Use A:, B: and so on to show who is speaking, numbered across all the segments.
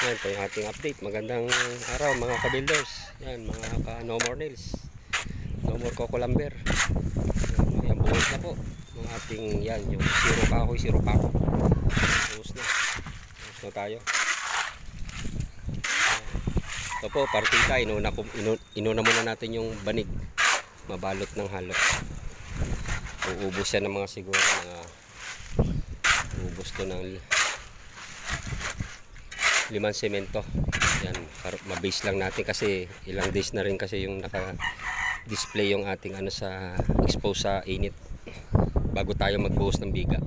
A: Yan po yung ating update. Magandang araw mga ka-builders. Yan mga ka-no more nails, no more coco lumber. Yan buhos na po mga ating yan yung siro kahoy. Buhos na tayo. Ito po partita, inuna muna natin yung banig, mabalot ng halo. Uubos yan ng mga siguro uubos to ng 5 semento. Yan, mabase lang natin kasi ilang days na rin kasi yung naka-display yung ating sa expose sa init bago tayo magbuhos ng biga.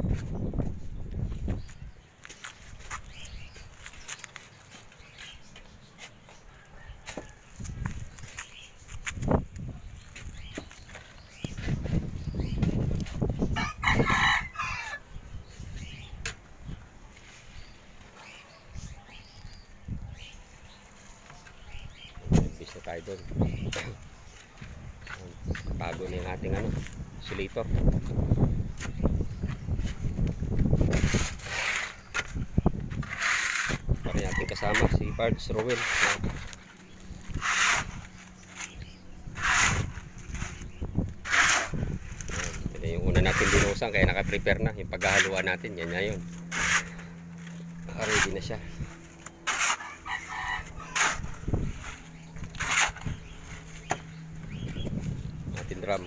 A: Tayo doon. Bago na yung ating insulator. Para natin kasama si Pards Rowell. Ito yung una natin binuhusan kaya naka-prepare na yung paghahaluan natin. Yan na yun. Ready na siya. Drum.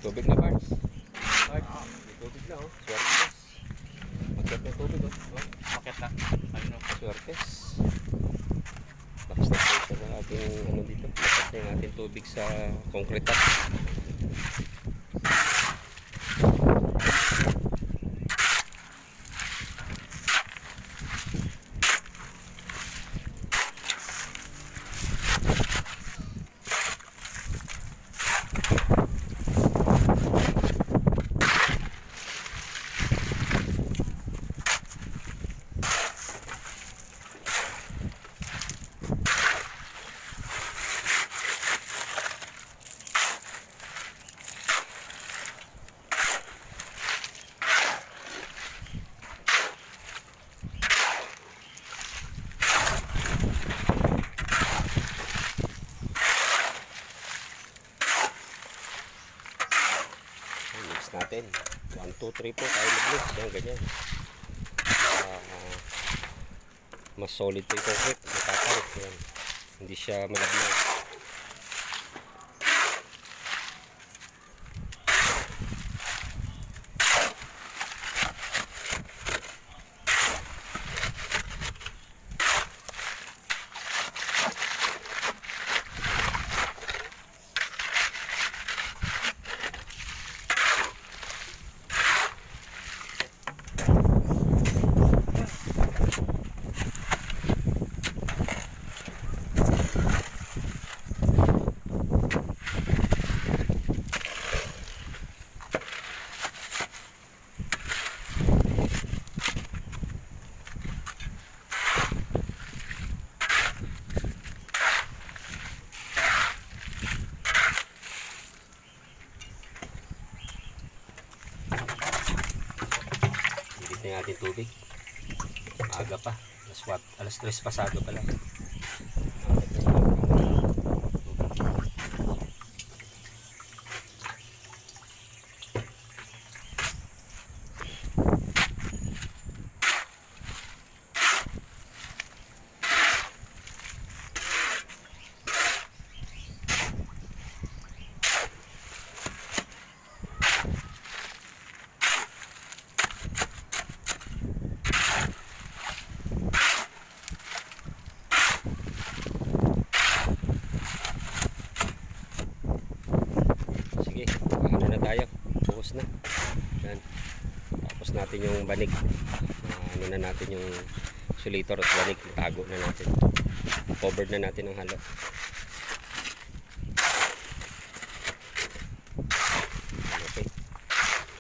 A: Tubig na Pards. May tubig na Swertes. Maket na tubig Maket na. Swertes. Lakas na pressure ng ating dito. Lakas na yung ating tubig sa concrete top. Natin 1, 2, 3 po tayo mag-mix yan ganyan mas solid po yung concrete matatarik yan, hindi siya malablag. Yung ating tubig aga pa, alas 3 pasado pa lang. sige, ano na tayo, buhos na. Yan. Tapos natin yung banig, ano na natin yung sulator at banig, tago na natin, covered na natin ang halo.